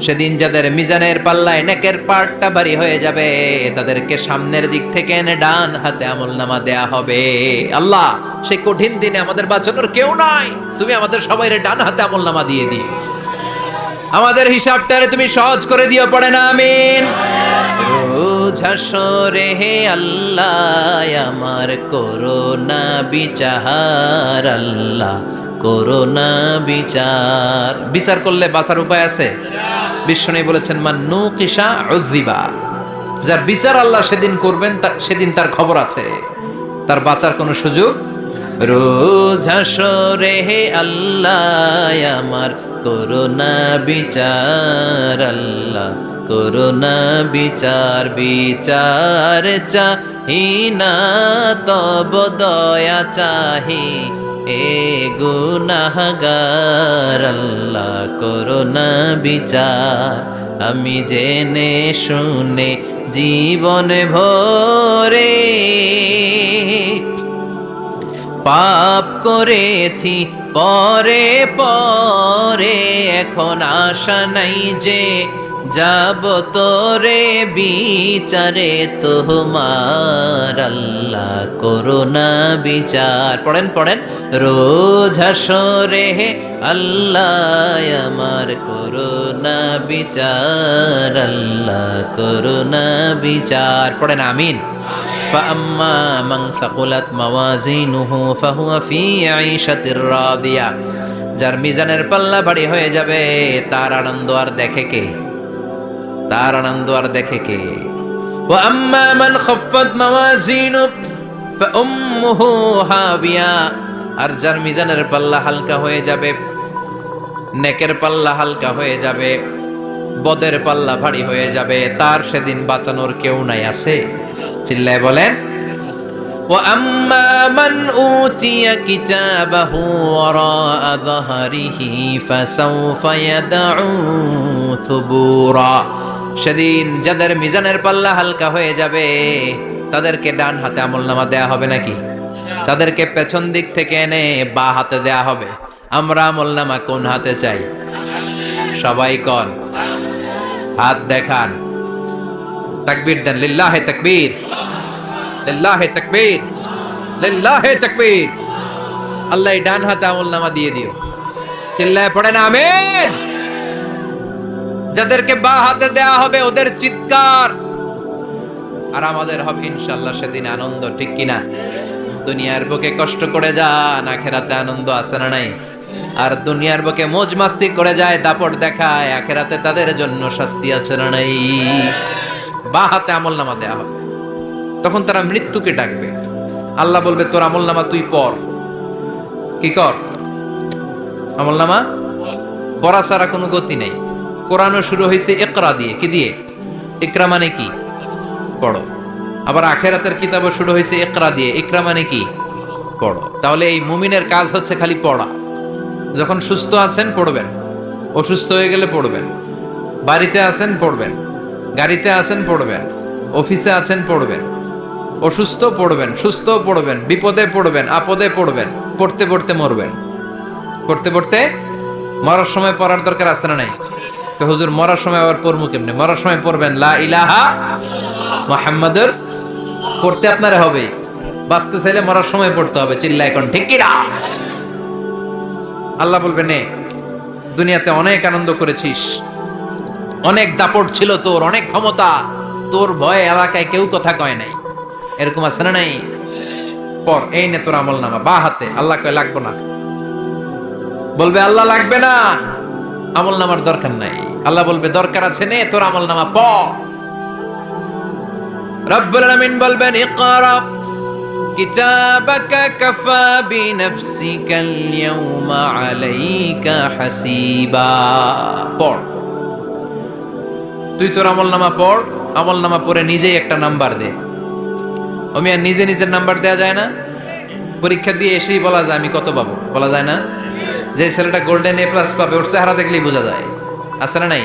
সেদিন যাদের মিজানের পাল্লায় নেকের পাটটা ভারী হয়ে যাবে, তাদেরকে সামনের দিক থেকে এনে ডান হাতে আমলনামা দেয়া হবে। আল্লাহ, সেই কঠিন দিনে আমাদের বাঁচানোর কেউ নাই, তুমি আমাদের সবাই ডান হাতে আমলনামা দিয়ে দিও, আমাদের হিসাবটারে তুমি সহজ করে দিও, পড়ে না আমিন। রোজ হাসরে হে আল্লাহ আমার করোনা বিচার, আল্লাহ করোনা বিচার। বিচার করলে বাঁচার উপায় আছে? বিশ্বনবী বলেছেন মান নুকিশা উযিবা, যার বিচার আল্লাহ সেদিন করবেন সেদিন তার খবর আছে, তার বাঁচার কোনো সুযোগ। রোজ হাসরে হে আল্লাহ আমার করোনা বিচার, আল্লাহ করোনা বিচার। বিচার চাহি না তব দয়া চাহি এ গুনাহগার, আল্লাহ করোনা বিচার। আমি জেনে শুনে জীবন ভরে পাপ করেছি পরে পরে, এখন আশা নাই যে যাব তোরে বিচারে তোমার, আল্লাহ করোনা বিচার। পড়েন পড়েন, রোজ হাসরে হে আল্লাহ আমার করোনা বিচার, আল্লাহ করোনা বিচার। পড়েন আমিন। فأما من ثقلت موازينه فهو في عيشة راضية, যার মিজানের পাল্লা ভারী হয়ে যাবে তার আনন্দ আর দেখে কে? তার আনন্দ আর দেখে কে? وأما من خفت موازينه فأمه هاوية, আর যার মিজানের পাল্লা হালকা হয়ে যাবে, নেকের পাল্লা হালকা হয়ে যাবে, বদের পাল্লা ভারী হয়ে যাবে, তার সেদিন বাঁচানোর কেউ নাই। আছে? চিল্লায় বলেন। وأما من أوتي كتابه وراء ظهره فسوف يدعو ثبورا, সেদিন যাদের মিজানের পাল্লা হালকা হয়ে যাবে তাদেরকে ডান হাতে আমলনামা দেয়া হবে নাকি? তাদেরকে পেছন দিক থেকে এনে বা হাতে দেয়া হবে। আমরা আমলনামা কোন হাতে চাই? সবাই কোন হাত দেখান, তাকবীর দেন, লিল্লাহে তাকবীর, লিল্লাহে তাকবীর, লিল্লাহে তাকবীর। আল্লাহ এই ডান হাতে আমলনামা দিয়ে দিও, চিল্লায় পড়েন আমিন। যাদেরকে বা হাতে দেয়া হবে ওদের চিৎকার, আর আমাদের হবে ইনশাআল্লাহ সেদিন আনন্দ, ঠিক কিনা? দুনিয়ার বুকে কষ্ট করে যান, আখিরাতে আনন্দ আছে না নাই? আর দুনিয়ার বুকে মौज মাস্তি করে যায়, দাপট দেখায়, আখিরাতে তাদের জন্য শাস্তি আছে না নাই? বা হাতে আমলনামা দেয়া হবে। তখন তারা মৃত্যুকে ডাকবে, আল্লাহ বলবে তোর আমলনামা তুই পড়। কি কর? আমলনামা পড়া ছাড়া কোনো গতি নেই। কোরআনও শুরু হয়েছে ইকরা দিয়ে। কি দিয়ে? ইকরা মানে কি? পড়ো। আবার আখিরাতের কিতাবও শুরু হয়েছে ইকরা দিয়ে। ইকরা মানে কি? পড়ো। তাহলে এই মুমিনের কাজ হচ্ছে খালি পড়া। যখন সুস্থ আছেন পড়বেন, অসুস্থ হয়ে গেলে পড়বেন, বাড়িতে আছেন পড়বেন, গাড়িতে আছেন পড়বেন, অফিসে আছেন পড়বেন, অসুস্থ পড়বেন, সুস্থ পড়বেন, বিপদে পড়বেন, আপদে পড়বেন, পড়তে পড়তে মরবেন। পড়তে পড়তে মরার সময় পড়ার দরকার আছে না নাই? তো হুজুর মরার সময় আবার পড়বো কেমনে? মরার সময় পড়বেন লা ইলাহা মুহাম্মাদুর, পড়তে আপনারা হবে। বাঁচতে চাইলে মরার সময় পড়তে হবে। চিল্লা এখন ঠিক কি না? আল্লাহ বলবে নে, দুনিয়াতে অনেক আনন্দ করেছিস, অনেক দাপট ছিল তোর, অনেক ক্ষমতা, তোর ভয়ে এলাকায় কেউ কথা কয় নাই। এরকম আছে না নাই? পর এই নে তোর আমলনামা বা হাতে। আল্লাহ কয় লাগবে না। বলবে আল্লাহ লাগবে না, আমলনামার দরকার নাই। আল্লাহ বলবে দরকার আছে, নে তোর আমলনামা পড়। রব্বুল আলামিন বলবেন ইকরা কিতাবাকা কাফা বিনাফসিকাল ইয়াউমা আলাইকা হাসিবা। পড়, তুই তোর আমলনামা পড়। আমলনামা পড়ে নিজেই একটা নাম্বার দে। আমি আর নিজে নিজের নাম্বার দেয়া যায় না? পরীক্ষা দিয়ে এসেই বলা যায় আমি কত পাবো? বলা যায় না? যে ছেলেটা গোল্ডেন এ প্লাস পাবে ওর চেহারা দেখলেই বোঝা যায়, আছে না নাই?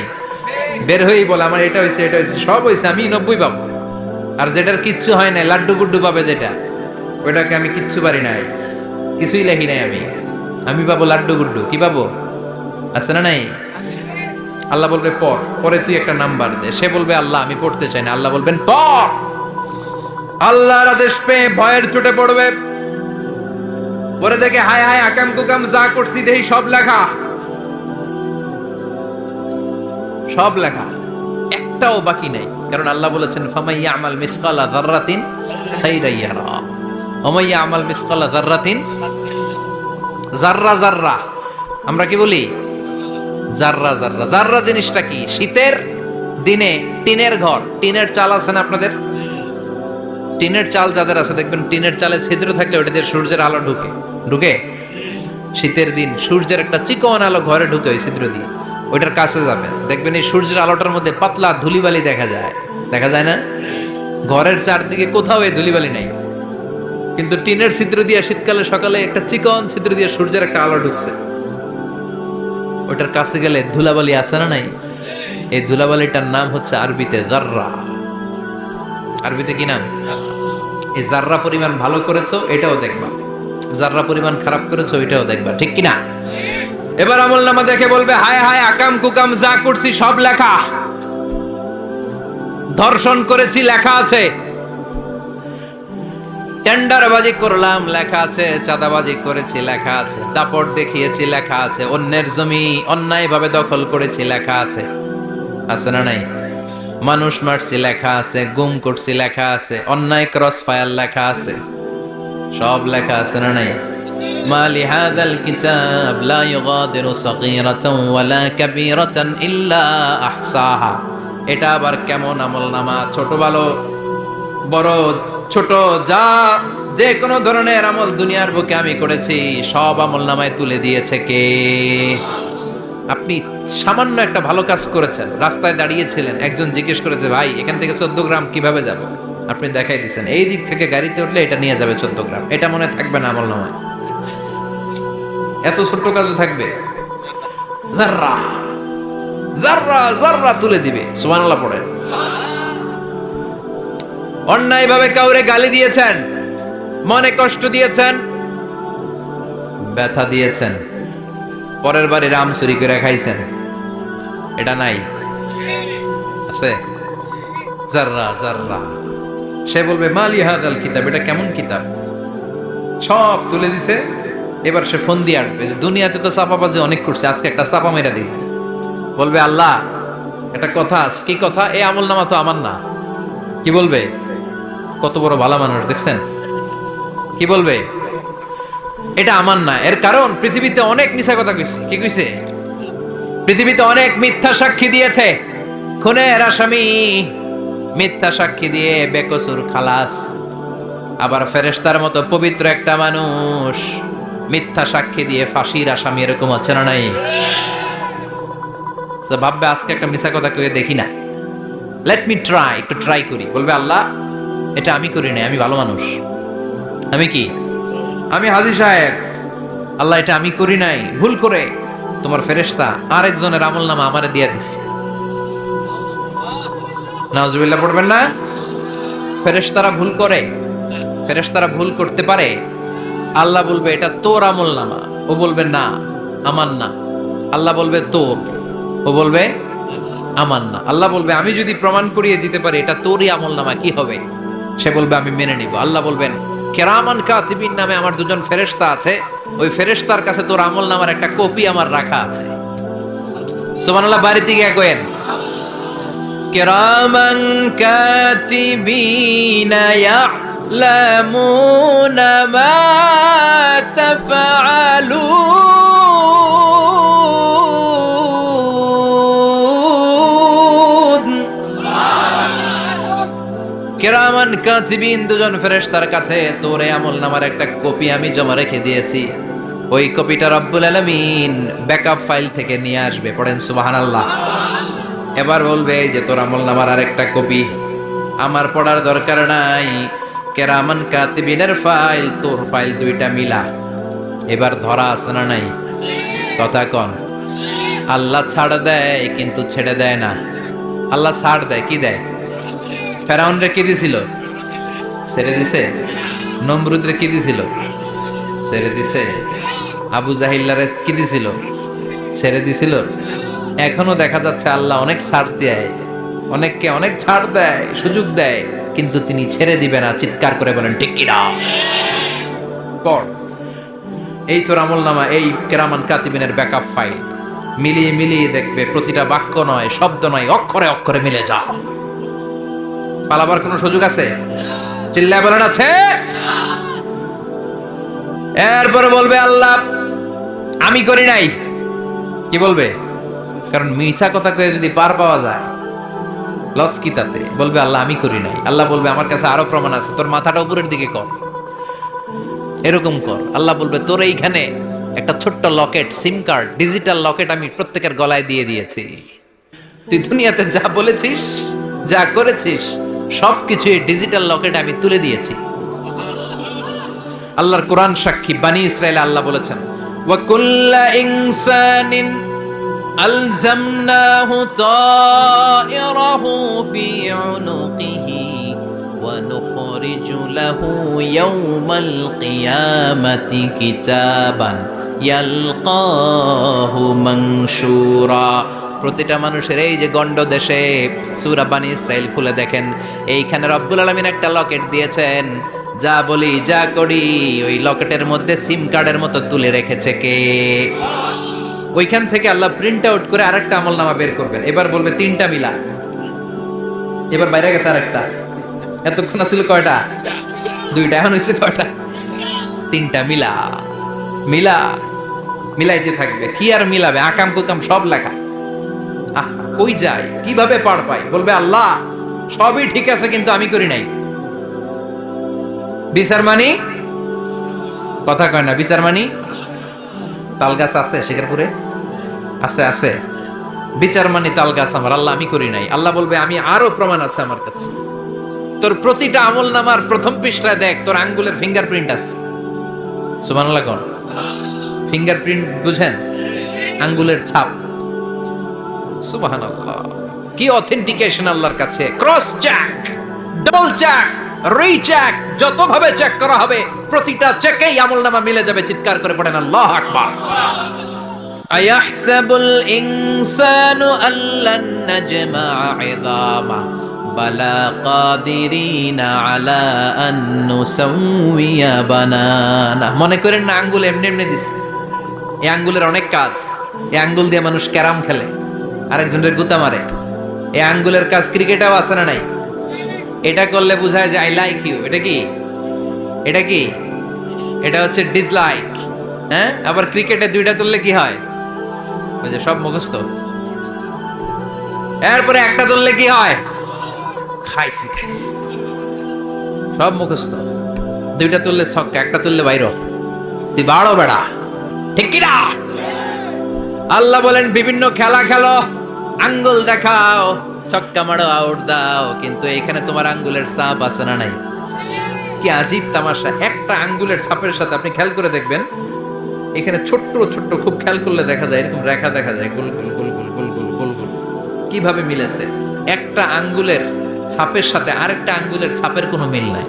বের হয়েই বলে আমার এটা হয়েছে, এটা হয়েছে, সব হয়েছে, আমি 90 পাবো। আর যেটার কিচ্ছু হয় নাই, লাড্ডু গুড্ডু পাবে যেটা, ওইটাকে আমি কিচ্ছু পারি নাই, কিছুই লেখি নাই আমি পাবো লাড্ডু গুড্ডু। কি পাবো? আছে না নাই? আল্লাহ বলবে পড়, পরে তুই একটা নাম্বার দে। সে বলবে আল্লাহ আমি পড়তে চাই না। আল্লাহ বলবেন পড়। আল্লাহর আদেশ পেয়ে ভয়ের চোটে পড়বে, পরে দেখে হায় হায় আকাম কুকাম যা করছি দেহি সব লেখা, সব লেখা, একটাও বাকি নাই। কারণ আল্লাহ বলেছেন ফামাই ইয়ামাল মিসকালা যাররাতিন খাইরান ইয়ারা ওয়া মান ইয়ামাল মিসকালা যাররাতিন, যাররা যাররা, আমরা কি বলি যাররা যাররা। যাররা জিনিসটা কি? শীতের দিনে টিনের ঘর, টিনের চাল আছে না আপনাদের? টিনের চাল যাদের আছে দেখবেন টিনের চালে ছিদ্র থাকলে ওটা দিয়ে সূর্যের আলো ঢুকে ঢুকে শীতের দিন সূর্যের একটা চিকন আলো ঘরে ঢুকে ওই ছিদ্র দিয়ে, ওইটার কাছে যাবে দেখবেন এই সূর্যের আলোটার মধ্যে পাতলা ধুলিবালি দেখা যায়, দেখা যায় না? ঘরের চারদিকে কোথাও এই ধুলিবালি নাই, কিন্তু টিনের ছিদ্র দিয়ে শীতকালে সকালে একটা চিকন ছিদ্র দিয়ে সূর্যের একটা আলো ঢুকছে, ওইটার কাছে গেলে ধুলাবালি আছে না নাই? এই ধুলাবালিটার নাম হচ্ছে আরবিতে যাররা। আরবিতে কি নাম? এই যাররা পরিমাণ ভালো করেছো এটাও দেখবা, যাররা পরিমাণ খারাপ করেছো এটাও দেখবা, ঠিক কি না? এবার আমলনামা দেখে বলবে হায় হায় আকাম কুকাম যা করছি সব লেখা, ধর্ষণ করেছি লেখা আছে, টেন্ডারবাজি করলাম লেখা আছে, চাঁদাবাজি করেছি লেখা আছে, দাপট দেখিয়েছি লেখা আছে, অন্যের জমি অন্যায়ভাবে দখল করেছি লেখা আছে, আছে না নাই? মানুষ মারছি লেখা আছে, গুম করছি লেখা আছে, অন্যায় ক্রস ফায়ার লেখা আছে, সব লেখা আছে না নাই? মালি হাদাল কিতাব লা ইউগাদিরু সাগীরাতান ওয়ালা কাবীরাতান ইল্লা আহসাহা। এটা আবার কেমন আমলনামা? ছোট ভালো বড় ছোট যা যে কোনো ধরনের আমল দুনিয়ার বুকে আমি করেছি সব আমলনামায় তুলে দিয়েছে কে? আপনি সামান্য একটা ভালো কাজ করেছেন, রাস্তায় দাঁড়িয়েছিলেন, একজন জিজ্ঞেস করেছে ভাই এখান থেকে 14 গ্রাম কিভাবে যাব, আপনি দেখাই দিচ্ছেন এই দিক থেকে গাড়িতে উঠলে এটা নিয়ে যাবে 14 গ্রাম, এটা মনে থাকবে না আমলনামায়? এত ছোট্ট কাজও থাকবে? যাররা যাররা যাররা তুলে দিবে। সুবহানাল্লাহ পড়েন। অন্যায় ভাবে কাউরে গালি দিয়েছেন, মনে কষ্ট দিয়েছেন, ব্যথা দিয়েছেন, পরের বাড়ি রাম চুরি করে খাইছেন, এটা নাই? আছে? যাররা যাররা। সে বলবে মালি হাদাল কিতাব, এটা কেমন কিতাব, সব তুলে দিছে। এবার সে ফোন দিয়ে আসবে যে দুনিয়াতে তো চাপাবাজি অনেক করছে, আজকে একটা চাপা মেরা দিই। বলবে আল্লাহ একটা কথা আছে। কি কথা? এই আমলনামা তো আমার না। কি বলবে? কত বড় ভালো মানুষ দেখছেন? কি বলবে? এটা আমার না। এর কারণ পৃথিবীতে অনেক মিথ্যা কথা কইছে। কি কইছে? পৃথিবীতে অনেক মিথ্যা সাক্ষী দিয়েছে, খুনের আসামি মিথ্যা সাক্ষী দিয়ে বেকসুর খালাস। আবার ফেরেশতার মতো পবিত্র একটা মানুষ মিথ্যা সাক্ষী দিয়ে ফাঁসির আসামি, এরকম আছে না নাই? তো ভাববে আজকে একটা মিথ্যা কথা কয়ে দেখি না, লেট মি ট্রাই, একটু ট্রাই করি। বলবে আল্লাহ এটা আমি করি নাই, আমি ভালো মানুষ, আমি কি, আমি হাজী সাহেব, আল্লাহ এটা আমি করি নাই, ভুল করে তোমার ফেরেশতা আরেকজনের আমলনামা আমারে দিয়ে দিছে। নাউজুবিল্লাহ পড়বেন না? ফেরেশতারা ভুল করে, ফেরেশতারা ভুল করতে পারে। আল্লাহ বলবে এটা তোর আমলনামা, ও বলবে না আমার না। আল্লাহ বলবে তোর, ও বলবে আমার না। আল্লাহ বলবে আমি যদি প্রমাণ করিয়ে দিতে পারি এটা তোরই আমলনামা, কি হবে? সে বলবে আমি মেনে নিব। আল্লাহ বলবেন কেরামান কাতিবিন নামে আমার দুজন ফেরেশতা আছে, ওই ফেরেশতার কাছে তোর আমলনামার একটা কপি আমার রাখা আছে। সুবহানাল্লাহ। বাড়িতে গিয়ে কইেন কেরামান কাতিবিনা ইয়ালামুনা মা তাফআলুন। কেরামান কাতিবিন দুজন ফেরেশতার কাছে তোর এই আমলনামার একটা কপি আমি জমা রেখে দিয়েছি। ওই কপিটা রব্বুল আলামিন ব্যাকআপ ফাইল থেকে নিয়ে আসবে। পড়েন সুবহানাল্লাহ। এবার বলবে এই যে তোর আমলনামার আরেকটা কপি, আমার পড়ার দরকার নাই, কেরামান কাতিবিনের ফাইল তোর ফাইল দুইটা মিলা। এবার ধরা আছে না নাই? কথা কন। আল্লাহ ছাড় দেয় কিন্তু ছেড়ে দেয় না। আল্লাহ ছাড় দেয়, কি দেয়? ফেরাউনরে কি দিছিল? ছেড়ে দিছে। নমরুদরে কি দিছিল? ছেড়ে দিছে। আবু জাহিল্লারে কি দিছিল? ছেড়ে দিছিল। এখনো দেখা যাচ্ছে আল্লাহ অনেক ছাড় দেয়, অনেককে অনেক ছাড় দেয়, সুযোগ দেয়, কিন্তু তিনি ছেড়ে দিবে না। চিৎকার করে বলেন ঠিক কিনা? কর। এই তোর আমল নামা, এই কেরামান কাতিবিনের ব্যাকআপ ফাইল মিলিয়ে মিলিয়ে দেখবে প্রতিটা বাক্য নয়, শব্দ নয়, অক্ষরে অক্ষরে মিলে যা। পালাবার কোনো সুযোগ আছে? চিল্লায় বলেন আছে? এরপরে বলবে আল্লাহ আমি করি নাই। কি বলবে? কারণ মিশা কথা কয়ে যদি পার পাওয়া যায়, লস কি তাতে? বলবে আল্লাহ আমি করি নাই। আল্লাহ বলবে আমার কাছে আরো প্রমাণ আছে, তোর মাথাটা উপরের দিকে কর, এরকম কর। আল্লাহ বলবে তোর এইখানে একটা ছোট্ট লকেট, সিম কার্ড, ডিজিটাল লকেট আমি প্রত্যেকের গলায় দিয়ে দিয়েছি। তুই দুনিয়াতে যা বলেছিস, যা করেছিস, সবকিছু এই ডিজিটাল লকেট আমি তুলে দিয়েছি। আল্লাহর কোরআন সাক্ষী, বানি ইসরায়েলে আল্লাহ বলেছেন ওয়া কুল্লা ইনসানিন আলজামনাহু তায়রাহু ফি উনুকিহি ওয়া নুখরিজু লাহু ইয়াওমাল কিয়ামাতি কিতাবান ইয়ালকাহু মানশুরা। প্রতিটা মানুষের এই যে গন্ড দেশে সূরা বানি ইসরাইল খুলে দেখেন, এইখানে রব্বুল আলামিন একটা লকেট দিয়েছেন। যা বলি যা করি ওই লকেটের মধ্যে সিম কার্ডের মতো তুলে রেখেছে কে? ওইখান থেকে আল্লাহ প্রিন্ট আউট করে আরেকটা আমলনামা বের করবেন। এবার বলবে তিনটা মিলা। এবার বাইরে গেছে আরেকটা। এতক্ষণ ছিল কয়টা? দুইটা। এখন হয়েছে কয়টা? তিনটা। মিলা মিলা মিলাইতে থাকবে। কি আর মিলাবে? আকাম কুকাম সব লেখা। আহ, কই যায়, কিভাবে পার পাই? বলবে আল্লাহ সবই ঠিক আছে কিন্তু আমি করি নাই। বিচার মানি? কথা কয় না। বিচার মানি? তাল গাছ আছে শিকারপুরে? আছে আছে। বিচার মানি তাল গাছ আমার। আল্লাহ আমি করি নাই। আল্লাহ বলবে আমি আরো প্রমাণ আছে আমার কাছে। তোর প্রতিটা আমল নামার প্রথম পৃষ্ঠায় দেখ তোর আঙ্গুলের ফিঙ্গারপ্রিন্ট আছে। সুবহানাল্লাহ কোন? ফিঙ্গারপ্রিন্ট বুঝেন? আঙ্গুলের ছাপ। সুবহানাল্লাহ, কি অথেন্টিকেশন আল্লাহর কাছে। Cross check, double check, recheck, যত ভাবে চেক করা হবে প্রতিটা চেকেই আমলনামা মিলে যাবে। চিৎকার করে পড়েন আল্লাহু আকবার। আয়াহসাবুল ইনসানু আল্লান নাজমা'a 'ইযামা বালা কাদিরিনা আলা আন নুসাউইয়া বানানা। মনে করেন না আঙ্গুল এমনি এমনি দিছে। এই আঙ্গুলের অনেক কাজ। এই আঙ্গুল দিয়ে মানুষ ক্যারাম খেলে, আরেকজনের গুতা মারে। এই আঙ্গুলের কাজ ক্রিকেটেও আছে না নাই? এটা করলে বোঝায় যে আই লাইক ইউ। এটা কি? এটা কি? এটা হচ্ছে ডিসলাইক। হ্যাঁ, আবার ক্রিকেটে দুইটা তুললে কি হয়? ওই যে সব মুখস্থ। এরপরে একটা তুললে কি হয়? খাইছি খাইছি, সব মুখস্থ। দুইটা তুললে ছক্কা, একটা তুললে বাইরে। তুই বাড়ো বেড়া, ঠিক কি না? আল্লাহ বলেন বিভিন্ন খেলা খেলো, আঙ্গুল দেখাও, ছক্কা মারো, আউট দাও, কিন্তু এখানে তোমার আঙ্গুলের ছাপ আছে না নাই? কি আজীব তামাশা! একটা আঙ্গুলের ছাপের সাথে আপনি খেয়াল করে দেখবেন, এখানে ছোট্ট ছোট্ট খুব খেয়াল করলে দেখা যায় এরকম রেখা দেখা যায়, গোল গোল গোল গোল গোল গোল গোল গোল। কিভাবে মিলেছে? একটা আঙ্গুলের ছাপের সাথে আরেকটা আঙ্গুলের ছাপের কোনো মিল নাই।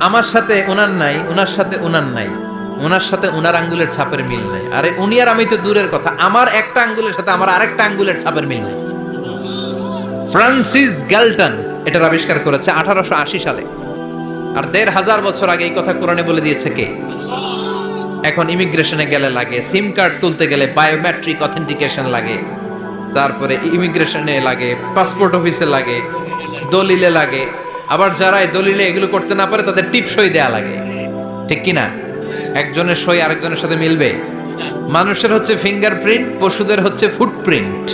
আমার সাথে ওনার নাই, ওনার সাথে ওনার নাই, ওনার সাথে ওনার আঙ্গুলের ছাপের মিল নাই। আরে উনি আর আমি তো দূরের কথা, আমার একটা আঙ্গুলের সাথে আমার আরেকটা আঙ্গুলের ছাপের মিল নাই। ফ্রান্সিস গ্যালটন এটার আবিষ্কার করেছে 1880 সালে। আর 1500 বছর আগে এই কথা কোরআনে বলে দিয়েছে কে? এখন ইমিগ্রেশনে গেলে লাগে, সিম কার্ড তুলতে গেলে বায়োমেট্রিক অথেন্টিকেশন লাগে, তারপরে ইমিগ্রেশনে লাগে, পাসপোর্ট অফিসে লাগে, দলিলে লাগে। আবার যারা এই দলিলে এগুলো করতে না পারে তাদের টিপ সই দেয়া লাগে, ঠিক কি না? একজনের সই আরেকজনের সাথে মিলবে? মানুষের হচ্ছে ফিঙ্গারপ্রিন্ট, পশুদের হচ্ছে ফুটপ্রিন্ট।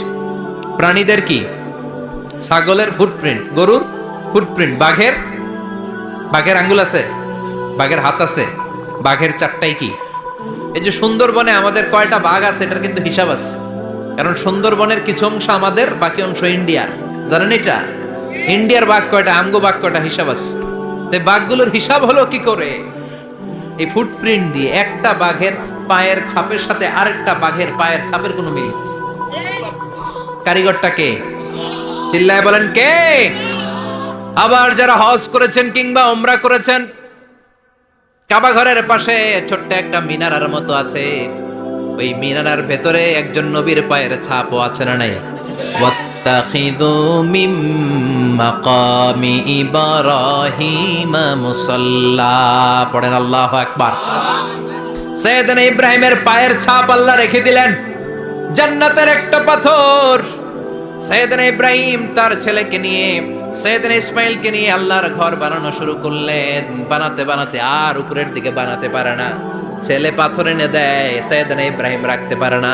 প্রাণীদের কি? ছাগলের ফুটপ্রিন্ট, গরুর ফুটপ্রিন্ট, বাঘের আঙ্গুল আছে, বাঘের হাত আছে, বাঘের চারটাই কি? এই যে সুন্দরবনে আমাদের কয়টা বাঘ আছে এটার কিন্তু হিসাব আছে। কারণ সুন্দরবনের কিছু অংশ আমাদের, বাকি অংশ ইন্ডিয়ার। জানেন এটা? ইন্ডিয়ার বাঘ কয়টা, আমগো বাঘ কয়টা, হিসাব আছে। তাই বাঘগুলোর হিসাব হলো কি করে? এই ফুটপ্রিন্ট দিয়ে। একটা বাঘের পায়ের ছাপের সাথে আরেকটা বাঘের পায়ের ছাপের কোনো মিল। কারিগরটা কে? চিল্লায় বলেন কে? আবার যারা হজ করেছেন কিংবা উমরা করেছেন, কাবা ঘরের পাশে ছোট্ট একটা মিনারের মতো আছে, ওই মিনারার ভেতরে একজন নবীর পায়ের ছাপও আছে না নাই? ওয়াত্তাখিযু মিম মাকামি ইব্রাহিম মুসাল্লা, পড়েন আল্লাহু আকবার। সাইয়েদনা ইব্রাহিমের পায়ের ছাপ আল্লাহ রেখে দিলেন জান্নাতের একটা পাথর। সাইয়েদনা ইব্রাহিম তার ছেলেকে নিয়ে, সাইয়েদনা ইসমাইলকে নিয়ে আল্লাহর ঘর বানানো শুরু করলেন। বানাতে বানাতে আর উপরের দিকে বানাতে পারে না, ছেলে পাথর এনে দেয়, সাইয়েদনা ইব্রাহিম রাখতে পারে না।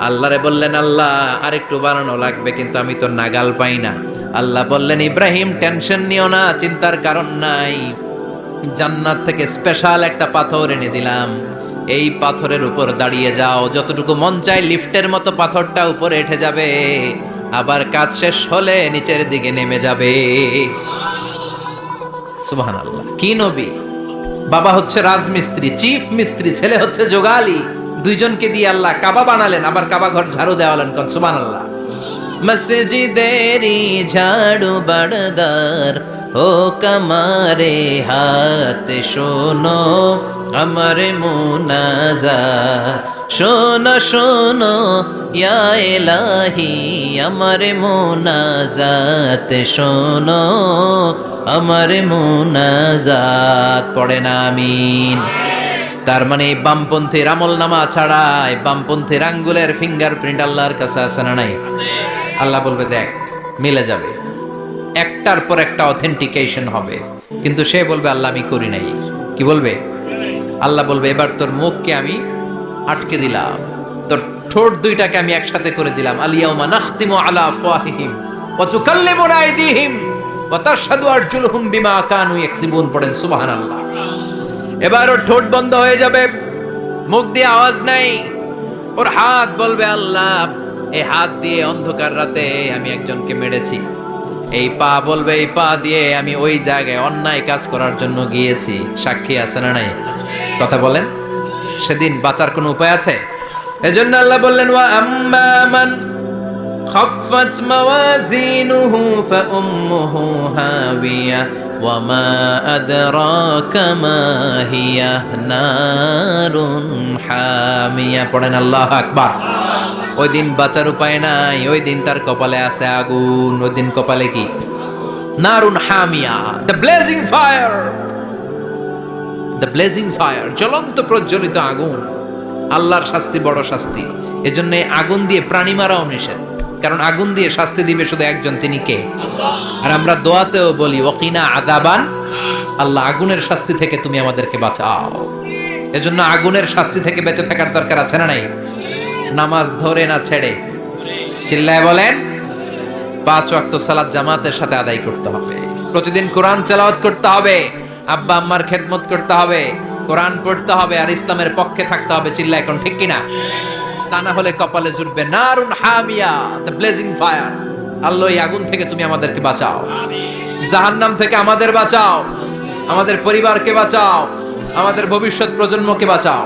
আল্লাহরে বললেন, আল্লাহ আরেকটু বানানো লাগবে, কিন্তু আমি তো নাগাল পাই না। আল্লাহ বললেন, ইব্রাহিম টেনশন নিও না, চিন্তার কারণ নাই, জান্নাত থেকে স্পেশাল একটা পাথর এনে দিলাম, এই পাথরের উপর দাঁড়িয়ে যাও, যতটুকু মন চায় লিফটের মতো পাথরটা উপরে উঠে যাবে, আবার কাজ শেষ হলে নিচের দিকে নেমে যাবে। সুবহানাল্লাহ, কি নবী! বাবা হচ্ছে রাজমিস্ত্রি, চিফ মিস্ত্রি, ছেলে হচ্ছে যোগালী, দুইজনকে দিয়ে আল্লাহ কাবা বানালেন, আবার কাবা ঘর ঝাড়ু দেওয়ালেন। কোন সুবহানাল্লাহ। মসজিদেরি ঝাড়ু বারদার ও কমারে হাত, শোনো আমার মুনাজাত, শোনো শোনো ইয়া ইলাহি আমার মুনাজাত, শোনো আমার মুনাজাত, পড়েন আমিন। তার মানে বামপন্থীর আমল নামা ছাড়াই বামপন্থীর আঙ্গুলের ফিঙ্গারপ্রিন্ট আল্লাহর কাছে আছে না নাই? আল্লাহ বলবে দেখ মিলে যাবে, একটার পর একটা অথেন্টিকেশন হবে, কিন্তু সে বলবে আল্লাহ আমি করি নাই। কি বলবে? আল্লাহ বলবে এবার তোর মুখকে আমি আটকে দিলাম, তোর ঠোঁট দুইটাকে আমি একসাথে করে দিলাম। আলিয়াউমা নাখতিমু আলা আফওয়াহিহিম ওয়া তুকাল্লিমুনা আইদিহিম ওয়া তাশহাদু আরজুলুহুম বিমা কানু ইয়াকসিবুন, পড়েন সুবহানাল্লাহ। এবার ওর ঠোঁট বন্ধ হয়ে যাবে, মুখ দিয়ে আওয়াজ নাই, ওর হাত বলবে আল্লাহ এই হাত দিয়ে অন্ধকার রাতে আমি একজনকে মেরেছি, এই পা বলবে এই পা দিয়ে আমি ওই জায়গায় অন্যায় কাজ করার জন্য গিয়েছি। সাক্ষী আছে না নাই? কথা বলেন। সেদিন বাঁচার কোনো উপায় আছে? এজন্য আল্লাহ বললেন, ওয়া আম্মা মান খাফফাত মাওয়াজিনুহু ফাউম্মুহু হাবিয়া ওয়া মা আদরাকা মা হিয়া নারুন হামিয়া, পড়েন আল্লাহু আকবার। ওই দিন বাঁচার উপায় নাই, ওই দিন তার কপালে আছে আগুন। ওই দিন কপালে কি? নারুন হামিয়া, the blazing fire, the blazing fire, জ্বলন্ত প্রজ্বলিত আগুন। আল্লাহর শাস্তি বড় শাস্তি, এজন্য আগুন দিয়ে প্রাণী মারাও নিষেধ, কারণ আগুন দিয়ে শাস্তি দিবে শুধু একজন, তিনি কে? আর আমরা দোয়াতেও বলি ওয়াকিনা আযাবান, আল্লাহ আগুনের শাস্তি থেকে তুমি আমাদেরকে বাঁচাও। এজন্য আগুনের শাস্তি থেকে বেঁচে থাকার দরকার আছে না নাই? নামাজ ধরে না ছেড়ে, চিল্লায় বলেন। 5 ওয়াক্ত সালাত জামাতের সাথে আদায় করতে হবে, প্রতিদিন কোরআন তেলাওয়াত করতে হবে, আব্বা আম্মার খেদমত করতে হবে, কোরআন পড়তে হবে, আর ইসলামের পক্ষে থাকতে হবে। চিল্লায় এখন ঠিক কিনা? তা না হলে কপালে জুটবে নারুন হামিয়া, দ্য ব্লেজিং ফায়ার। আল্লাহ এই আগুন থেকে তুমি আমাদেরকে বাঁচাও, জাহান্নাম থেকে আমাদের বাঁচাও, আমাদের পরিবারকে বাঁচাও, আমাদের ভবিষ্যৎ প্রজন্মকে বাঁচাও।